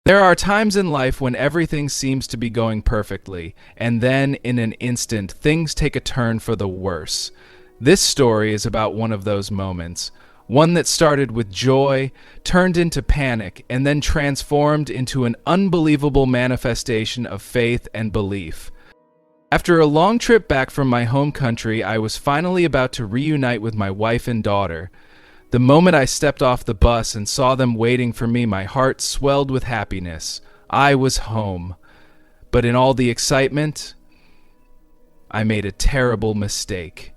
There are times in life when everything seems to be going perfectly, and then in an instant, things take a turn for the worse. This story is about one of those moments, one that started with joy, turned into panic, and then transformed into an unbelievable manifestation of faith and belief. After a long trip back from my home country, I was finally about to reunite with my wife and daughter. The moment I stepped off the bus and saw them waiting for me, my heart swelled with happiness. I was home. But in all the excitement, I made a terrible mistake.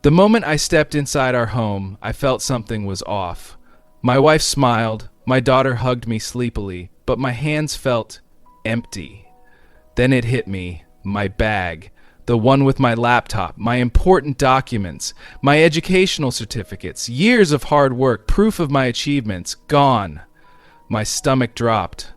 The moment I stepped inside our home, I felt something was off. My wife smiled, my daughter hugged me sleepily, but my hands felt empty. Then it hit me, my bag. The one with my laptop, my important documents, my educational certificates, years of hard work, proof of my achievements, gone. My stomach dropped.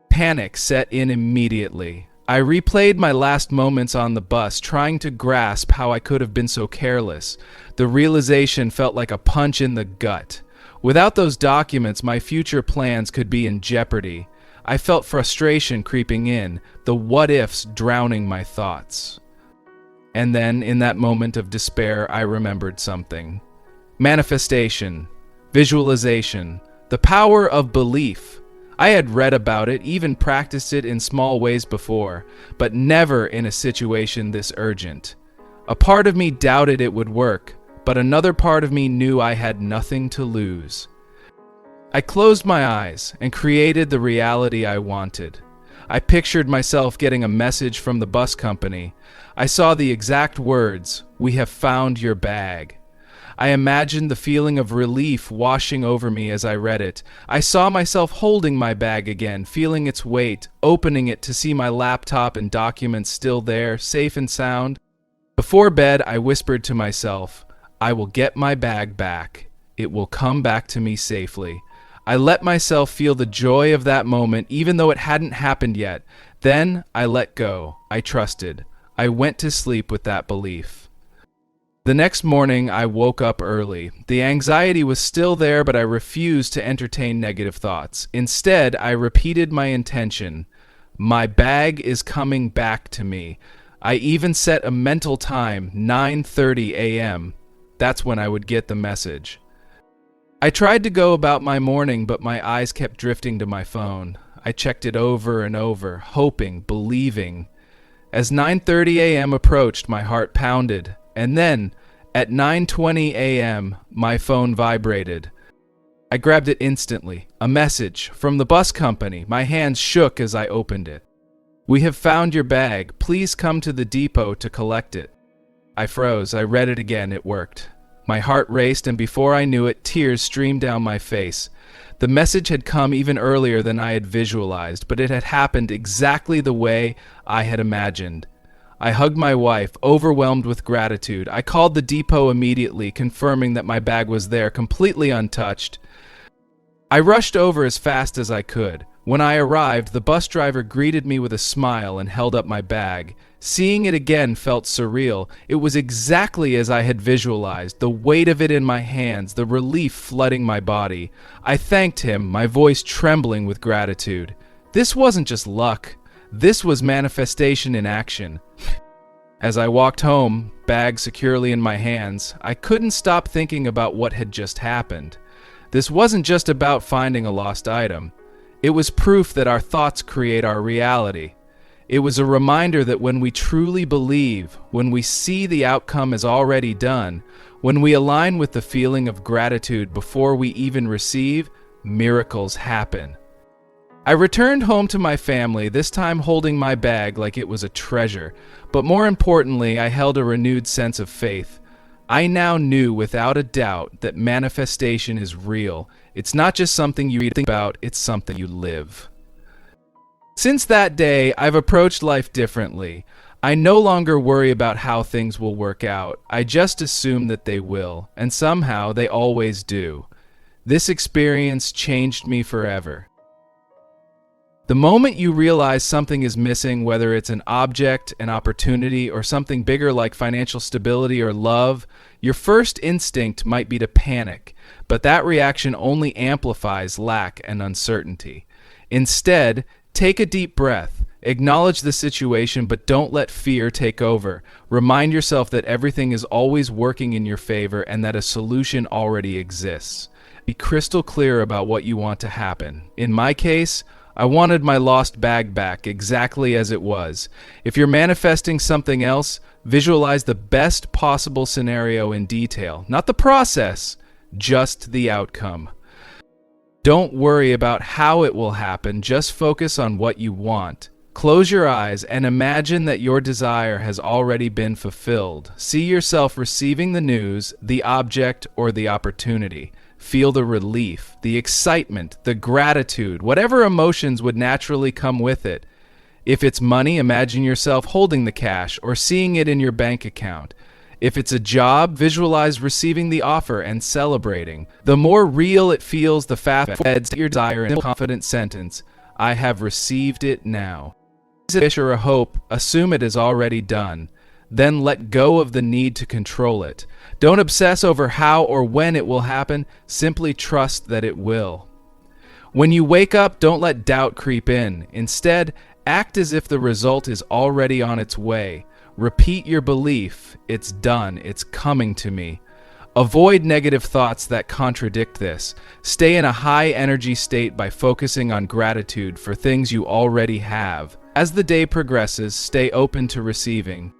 Panic set in immediately. I replayed my last moments on the bus, trying to grasp how I could have been so careless. The realization felt like a punch in the gut. Without those documents, my future plans could be in jeopardy. I felt frustration creeping in, the what-ifs drowning my thoughts. And then, in that moment of despair, I remembered something. Manifestation, visualization, the power of belief. I had read about it, even practiced it in small ways before, but never in a situation this urgent. A part of me doubted it would work, but another part of me knew I had nothing to lose. I closed my eyes and created the reality I wanted. I pictured myself getting a message from the bus company. I saw the exact words, "We have found your bag." I imagined the feeling of relief washing over me as I read it. I saw myself holding my bag again, feeling its weight, opening it to see my laptop and documents still there, safe and sound. Before bed, I whispered to myself, "I will get my bag back. It will come back to me safely." I let myself feel the joy of that moment, even though it hadn't happened yet. Then I let go. I trusted. I went to sleep with that belief. The next morning, I woke up early. The anxiety was still there, but I refused to entertain negative thoughts. Instead, I repeated my intention. My bag is coming back to me. I even set a mental time, 9:30 a.m. That's when I would get the message. I tried to go about my morning, but my eyes kept drifting to my phone. I checked it over and over, hoping, believing. As 9:30 a.m. approached, my heart pounded. And then, at 9:20 a.m., my phone vibrated. I grabbed it instantly. A message from the bus company. My hands shook as I opened it. "We have found your bag. Please come to the depot to collect it." I froze. I read it again. It worked. My heart raced, and before I knew it, tears streamed down my face. The message had come even earlier than I had visualized, but it had happened exactly the way I had imagined. I hugged my wife, overwhelmed with gratitude. I called the depot immediately, confirming that my bag was there, completely untouched. I rushed over as fast as I could. When I arrived, the bus driver greeted me with a smile and held up my bag. Seeing it again felt surreal. It was exactly as I had visualized, the weight of it in my hands, the relief flooding my body. I thanked him, my voice trembling with gratitude. This wasn't just luck. This was manifestation in action. As I walked home, bag securely in my hands, I couldn't stop thinking about what had just happened. This wasn't just about finding a lost item. It was proof that our thoughts create our reality. It was a reminder that when we truly believe, when we see the outcome as already done, when we align with the feeling of gratitude before we even receive, miracles happen. I returned home to my family, this time holding my bag like it was a treasure, but more importantly, I held a renewed sense of faith. I now knew without a doubt that manifestation is real. It's not just something you read about, it's something you live. Since that day, I've approached life differently. I no longer worry about how things will work out. I just assume that they will, and somehow they always do. This experience changed me forever. The moment you realize something is missing, whether it's an object, an opportunity, or something bigger like financial stability or love, your first instinct might be to panic, but that reaction only amplifies lack and uncertainty. Instead, take a deep breath. Acknowledge the situation, but don't let fear take over. Remind yourself that everything is always working in your favor and that a solution already exists. Be crystal clear about what you want to happen. In my case, I wanted my lost bag back exactly as it was. If you're manifesting something else, visualize the best possible scenario in detail. Not the process, just the outcome. Don't worry about how it will happen, just focus on what you want. Close your eyes and imagine that your desire has already been fulfilled. See yourself receiving the news, the object, or the opportunity. Feel the relief, the excitement, the gratitude, whatever emotions would naturally come with it. If it's money, imagine yourself holding the cash or seeing it in your bank account. If it's a job, visualize receiving the offer and celebrating. The more real it feels, the faster your desire in a confident sentence. I have received it now. Is it a wish or a hope? Assume it is already done. Then let go of the need to control it. Don't obsess over how or when it will happen. Simply trust that it will. When you wake up, don't let doubt creep in. Instead, act as if the result is already on its way. Repeat your belief. It's done. It's coming to me. Avoid negative thoughts that contradict this. Stay in a high energy state by focusing on gratitude for things you already have. As the day progresses, stay open to receiving.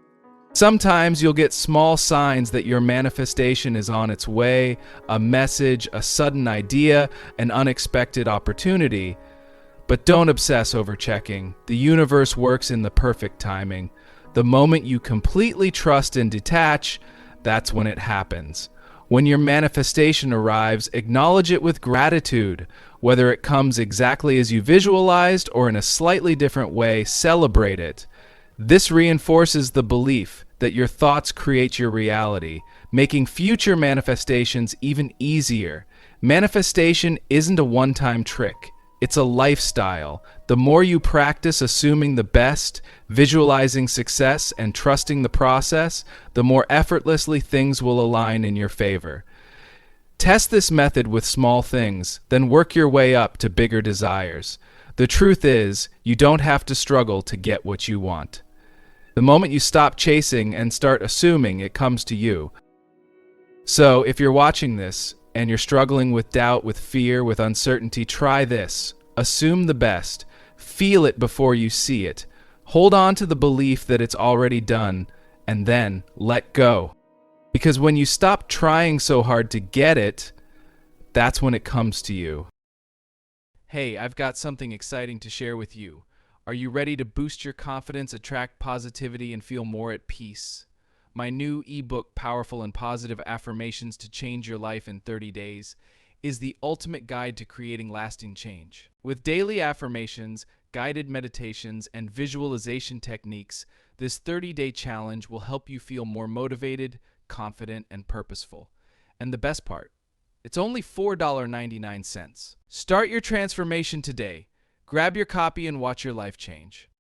Sometimes you'll get small signs that your manifestation is on its way, a message, a sudden idea, an unexpected opportunity. But don't obsess over checking. The universe works in the perfect timing. The moment you completely trust and detach, that's when it happens. When your manifestation arrives, acknowledge it with gratitude. Whether it comes exactly as you visualized or in a slightly different way, celebrate it. This reinforces the belief that your thoughts create your reality, making future manifestations even easier. Manifestation isn't a one-time trick. It's a lifestyle. The more you practice assuming the best, visualizing success, and trusting the process, the more effortlessly things will align in your favor. Test this method with small things, then work your way up to bigger desires. The truth is, you don't have to struggle to get what you want. The moment you stop chasing and start assuming, it comes to you. So, if you're watching this, and you're struggling with doubt, with fear, with uncertainty, try this. Assume the best. Feel it before you see it. Hold on to the belief that it's already done, and then let go. Because when you stop trying so hard to get it, that's when it comes to you. Hey, I've got something exciting to share with you. Are you ready to boost your confidence, attract positivity, and feel more at peace? My new ebook, Powerful and Positive Affirmations to Change Your Life in 30 Days, is the ultimate guide to creating lasting change. With daily affirmations, guided meditations, and visualization techniques, this 30-day challenge will help you feel more motivated, confident, and purposeful. And the best part, it's only $4.99. Start your transformation today. Grab your copy and watch your life change.